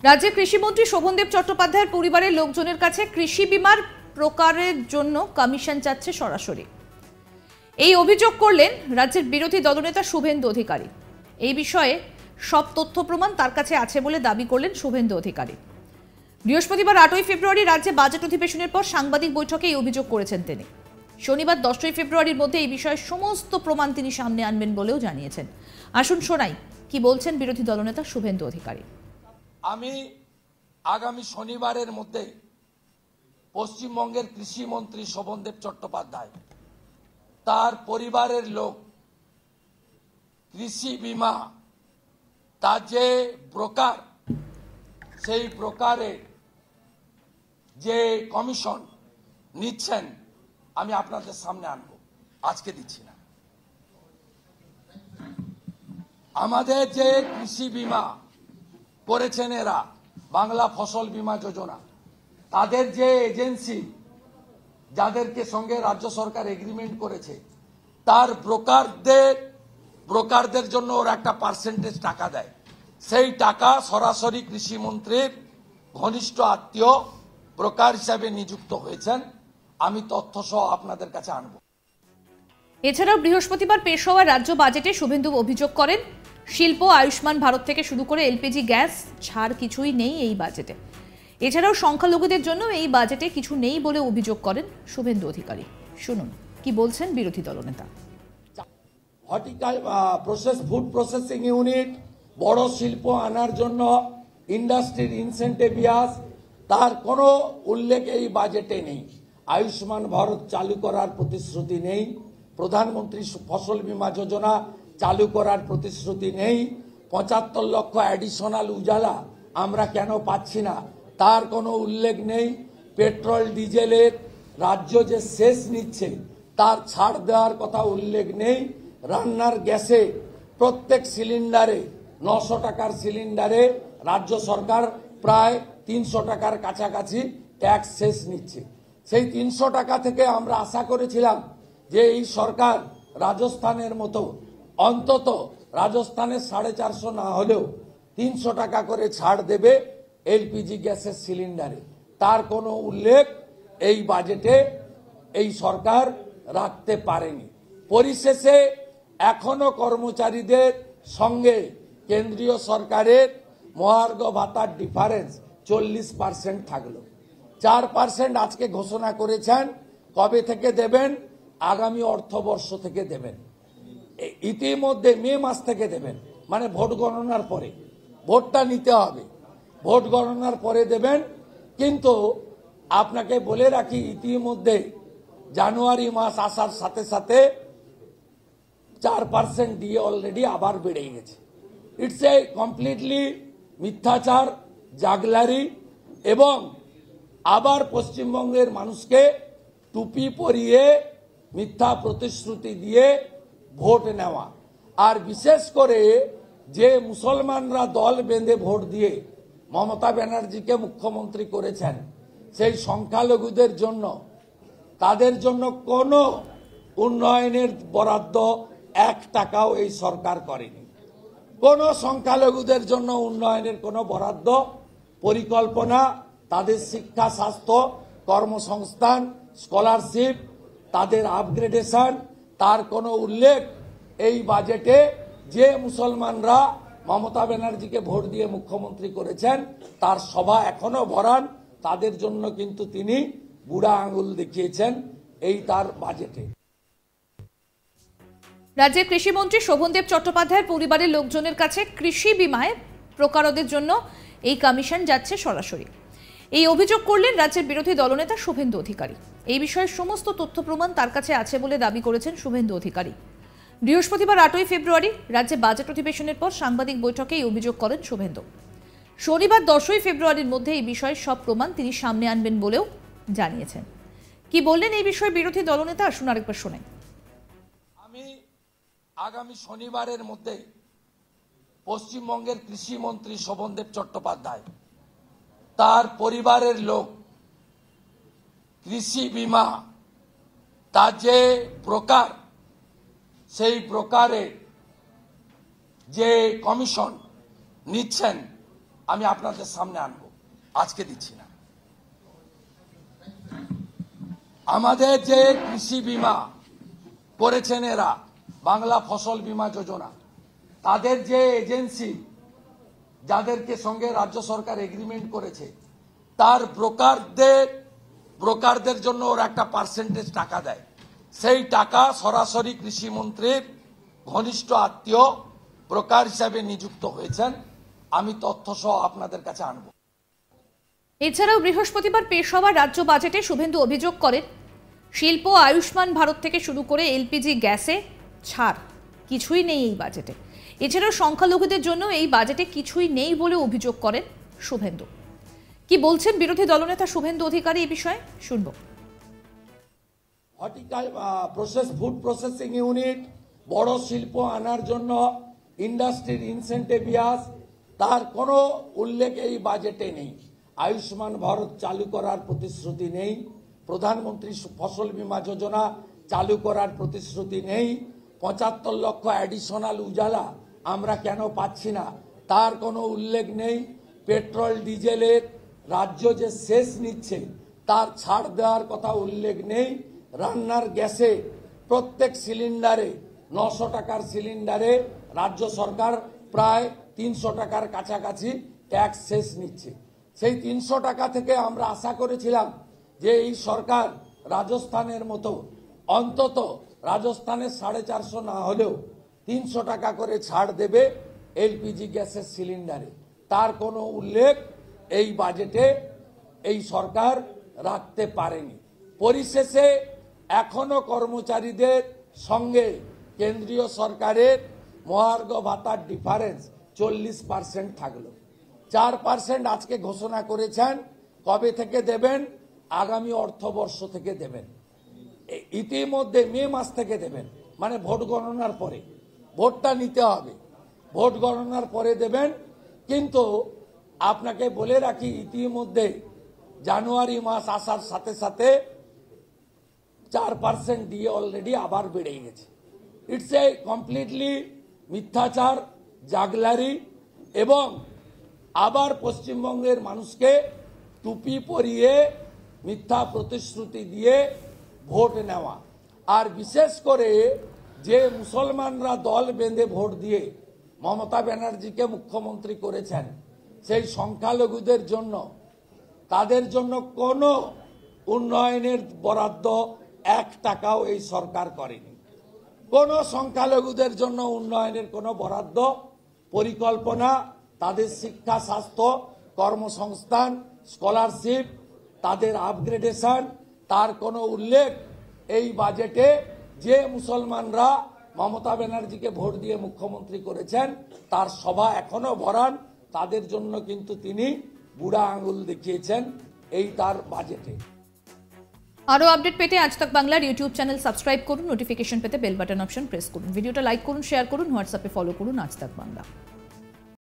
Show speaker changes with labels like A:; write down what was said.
A: রাজ্যের কৃষিমন্ত্রী শোভনদেব চট্টোপাধ্যায়ের পরিবারের লোকজনের কাছে কৃষি বিমার প্রকারের জন্য কমিশন চাচ্ছে সরাসরি। এই অভিযোগ করলেন রাজ্যের বিরোধী দলনেতা শুভেন্দু অধিকারী। এই বিষয়ে সব তথ্য প্রমাণ তার কাছে আছে বলে দাবি করলেন শুভেন্দু অধিকারী। বৃহস্পতিবার 8ই ফেব্রুয়ারি রাজ্যে বাজেট অধিবেশনের পর সাংবাদিক বৈঠকে এই অভিযোগ করেছেন তিনি। শনিবার 10ই ফেব্রুয়ারির মধ্যে এই বিষয়ে সমস্ত প্রমাণ তিনি সামনে আনবেন বলেও জানিয়েছেন। আসুন শোনাই কি বলছেন বিরোধী দলনেতা শুভেন্দু অধিকারী।
B: আমি আগামী শনিবারের মধ্যে পশ্চিমবঙ্গের কৃষিমন্ত্রী শোভনদেব চট্টোপাধ্যায়, তার পরিবারের লোক, কৃষি বিমা, তার যে ব্রোকার, সেই ব্রোকারের যে কমিশন নিচ্ছেন আমি আপনাদের সামনে আনবো, আজকে দিচ্ছি না। আমাদের যে কৃষি বিমা করেছেন এরা, বাংলা ফসল বীমা যোজনা, তাদের যে এজেন্সি যাদেরকে সঙ্গে রাজ্য সরকার এগ্রিমেন্ট করেছে, তার ব্রোকারদের জন্য ওরা একটা পার্সেন্টেজ টাকা দেয়। সেই টাকা সরাসরি কৃষিমন্ত্রীর ঘনিষ্ঠ আত্মীয় ব্রোকার হিসাবে নিযুক্ত হয়েছেন। আমি তথ্য সহ আপনাদের কাছে আনব।
A: এছাড়াও বৃহস্পতিবার পেশ হওয়া রাজ্য বাজেটে শুভেন্দু অভিযোগ করেন শিল্প, আয়ুষ্মান ভারত থেকে শুরু করে এলপিজি গ্যাস ছাড় কিছুই নেই এই বাজেটে। এছাড়াও সংখ্যালঘুদের জন্য এই বাজেটে কিছু নেই বলে অভিযোগ করেন শুভেন্দু অধিকারী। শুনুন কি বলছেন বিরোধী দলনেতা।
B: প্রসেস ফুড প্রসেসিং ইউনিট, বড় শিল্প আনার জন্য ইন্ডাস্ট্রির ইনসেন্টিভিয়াস, তার কোনো উল্লেখ এই বাজেটে নেই। আয়ুষ্মান ভারত চালু করার প্রতিশ্রুতি নেই, প্রধানমন্ত্রী ফসল বীমা যোজনা চালু করার প্রতিশ্রুতি নেই, 75 লক্ষ অ্যাডিশনাল উজালা আমরা কেন পাচ্ছি না তার কোনো উল্লেখ নেই, পেট্রোল ডিজেলের রাজ্য যে সেস নিচ্ছে তার ছাড় দেওয়ার কথা উল্লেখ নেই, রান্নার গ্যাসে প্রত্যেক সিলিন্ডারে 900 টাকার সিলিন্ডারে রাজ্য সরকার প্রায় 300 টাকার কাছাকাছি ট্যাক্স সেস নিচ্ছে। সেই 300 টাকা থেকে আমরা আশা করেছিলাম যে এই সরকার রাজস্থানের মতো অন্তত রাজস্থানের 450 না হলেও 300 টাকা করে ছাড় দেবে এলপিজি গ্যাসের সিলিন্ডারে। তার কোনো উল্লেখ এই বাজেটে এই সরকার রাখতে পারেনি। পরিশেষে এখনো কর্মচারীদের সঙ্গে কেন্দ্রীয় সরকারের মহার্ঘ ভাতার ডিফারেন্স 40% থাকলো। 4% আজকে ঘোষণা করেছেন। কবে থেকে দেবেন? আগামী অর্থবর্ষ থেকে দেবেন। ইতিমধ্যে মে মাস থেকে দেবেন, মানে ভোট গণনার পরে। ভোটটা নিতে হবে, ভোট গণনার পরে দেবেন। কিন্তু আপনাকে বলে রাখি, ইতিমধ্যে জানুয়ারি মাস আসার সাথে সাথে 4% দিয়ে অলরেডি আবার বেড়ে গেছে। ইটস এ কমপ্লিটলি মিথ্যাচার, জাগলারি, এবং আবার পশ্চিমবঙ্গের মানুষকে টুপি পরিয়ে মিথ্যা প্রতিশ্রুতি দিয়ে ভোট নেওয়া। আর বিশেষ করে যে মুসলমানরা দল বেঁধে ভোট দিয়ে মমতা ব্যানার্জিকে মুখ্যমন্ত্রী করেছেন, সেই সংখ্যালঘুদের জন্য, তাদের জন্য কোনো উন্নয়নের বরাদ্দ 1 টাকাও এই সরকার করেনি। কোনো সংখ্যালঘুদের জন্য উন্নয়নের কোনো বরাদ্দ, পরিকল্পনা, তাদের শিক্ষা, স্বাস্থ্য, কর্মসংস্থান, স্কলারশিপ, তাদের আপগ্রেডেশন, তার কোনো উল্লেখ এই বাজেটে যে মুসলমানরা মমতা ব্যানার্জিকে ভোট দিয়ে মুখ্যমন্ত্রী করেছেন তার সভা এখনো ভরান, তাদের জন্য কিন্তু তিনি বুড়া আঙুল দেখিয়েছেন এই তার বাজেটে।
A: রাজ্যের কৃষিমন্ত্রী শোভনদেব চট্টোপাধ্যায়ের পরিবারের লোকজনের কাছে কৃষি বিমায় প্রকারদের জন্য এই কমিশন যাচ্ছে সরাসরি। এই অভিযোগ করলেন রাজ্যের বিরোধী দলনেতা শুভেন্দু অধিকারী। এই বিষয়ে সমস্ত তথ্য প্রমাণ তার কাছে আছে বলে দাবি করেছেন শুভেন্দু অধিকারী। বৃহস্পতিবার 8ই ফেব্রুয়ারি রাজ্যে বাজেট অধিবেশনের পর সাংবাদিক বৈঠকে এই অভিযোগ করেন শুভেন্দু। শনিবার 10ই ফেব্রুয়ারির মধ্যে এই বিষয়ে সব প্রমাণ তিনি সামনে আনবেন বলেও জানিয়েছেন। কি বললেন এই বিষয়ে বিরোধী দলনেতা, আসুন আরেকবার শোনাই।
B: আমি আগামী শনিবারের মধ্যে পশ্চিমবঙ্গের কৃষিমন্ত্রী শোভনদেব চট্টোপাধ্যায়, তার পরিবারের লোক, কৃষি বিমা, তার যে ব্রোকার, সেই ব্রোকারের যে কমিশন নিচ্ছেন আমি আপনাদের সামনে আনবো, আজকে দিচ্ছি না। আমাদের যে কৃষি বীমা করেছেন এরা, বাংলা ফসল বীমা যোজনা, তাদের যে এজেন্সি যাদেরকে সঙ্গে রাজ্য সরকার এগ্রিমেন্ট করেছে, তার ব্রোকারদের জন্য ওরা একটা পার্সেন্টেজ টাকা দেয়। সেই টাকা সরাসরি কৃষিমন্ত্রীর ঘনিষ্ঠ আত্মীয় ব্রোকার হিসাবে নিযুক্ত হয়েছেন। আমি তথ্য সহ আপনাদের কাছে আনব।
A: এছাড়াও বৃহস্পতিবার পেশ হওয়া রাজ্য বাজেটে শুভেন্দু অভিযোগ করেন, শিল্প, আয়ুষ্মান ভারত থেকে শুরু করে এলপিজি গ্যাসে ছাড় কিছুই নেই এই বাজেটে। এছাড়াও সংখ্যালঘুদের জন্য এই বাজেটে কিছুই নেই বলে অভিযোগ করেন শুভেন্দু। কি বলছেন বিরোধী দলনেতা শুভেন্দু অধিকারী এই বিষয়ে শুনব।
B: ফুড প্রসেসিং ইউনিট, বড় শিল্প আনার জন্য ইন্ডাস্ট্রির ইনসেন্টিভিয়াস, তার কোনো উল্লেখ এই বাজেটে নেই। আয়ুষ্মান ভারত চালু করার প্রতিশ্রুতি নেই, প্রধানমন্ত্রী ফসল বীমা যোজনা চালু করার প্রতিশ্রুতি নেই, ৭৫ লক্ষ অ্যাডিশনাল উজালা আমরা কেন পাচ্ছি না তার কোনো উল্লেখ নেই, পেট্রোল ডিজেলের রাজ্য যে সেস নিচ্ছে তার ছাড় দেওয়ার কথা উল্লেখ নেই, রান্নার গ্যাসে প্রত্যেক সিলিন্ডারে ৯০০ টাকার সিলিন্ডারে রাজ্য সরকার প্রায় ৩০০ টাকার কাছাকাছি ট্যাক্স সেস নিচ্ছে। সেই ৩০০ টাকা থেকে আমরা আশা করেছিলাম যে এই সরকার রাজস্থানের মতো অন্তত রাজস্থানের 450 না হলেও ৩০০ টাকা করে ছাড় দেবে এলপিজি গ্যাসের সিলিন্ডারে। তার কোনো উল্লেখ এই বাজেটে এই সরকার রাখতে পারেনি। পরিশেষে এখনো কর্মচারীদের সঙ্গে কেন্দ্রীয় সরকারের মহার্ঘ ভাতার ডিফারেন্স 40% থাকলো। 4% আজকে ঘোষণা করেছেন। কবে থেকে দেবেন? আগামী অর্থবর্ষ থেকে দেবেন। ইতিমধ্যে মে মাস থেকে দেবেন, মানে ভোট গণনার পরে। ভোটটা নিতে হবে, ভোট গণনার পরে দেবেন। কিন্তু আপনাকে বলে রাখি, ইতিমধ্যে জানুয়ারি মাস আসার সাথে সাথে 4% দিয়ে অলরেডি আবার বেড়ে গেছে। ইটস এ কমপ্লিটলি মিথ্যাচার, জাগলারি, এবং আবার পশ্চিমবঙ্গের মানুষকে টুপি পরিয়ে মিথ্যা প্রতিশ্রুতি দিয়ে ভোট নেওয়া। আর বিশেষ করে যে মুসলমানরা দল বেঁধে ভোট দিয়ে মমতা ব্যানার্জিকে মুখ্যমন্ত্রী করেছেন, সেই সংখ্যালঘুদের জন্য, তাদের জন্য কোনো উন্নয়নের বরাদ্দ 1 টাকাও এই সরকার করেনি। কোনো সংখ্যালঘুদের জন্য উন্নয়নের কোনো বরাদ্দ, পরিকল্পনা, তাদের শিক্ষা, স্বাস্থ্য, কর্মসংস্থান, স্কলারশিপ, তাদের আপগ্রেডেশন, তার কোনো উল্লেখ এই বাজেটে যে মুসলমানরা মমতা ব্যানার্জিকে ভোট দিয়ে মুখ্যমন্ত্রী করেছেন তার সভা এখনো ভরান, তাদের জন্য কিন্তু তিনি বুড়া আঙুল দেখিয়েছেন এই তার বাজেটে।
A: আরও আপডেট পেতে আজ তাক বাংলার ইউটিউব চ্যানেল সাবস্ক্রাইব করুন, নোটিফিকেশন পেতে বেল বাটন অপশন প্রেস করুন, ভিডিওটা লাইক করুন, শেয়ার করুন, হোয়াটসঅ্যাপে ফলো করুন আজ তাক বাংলা।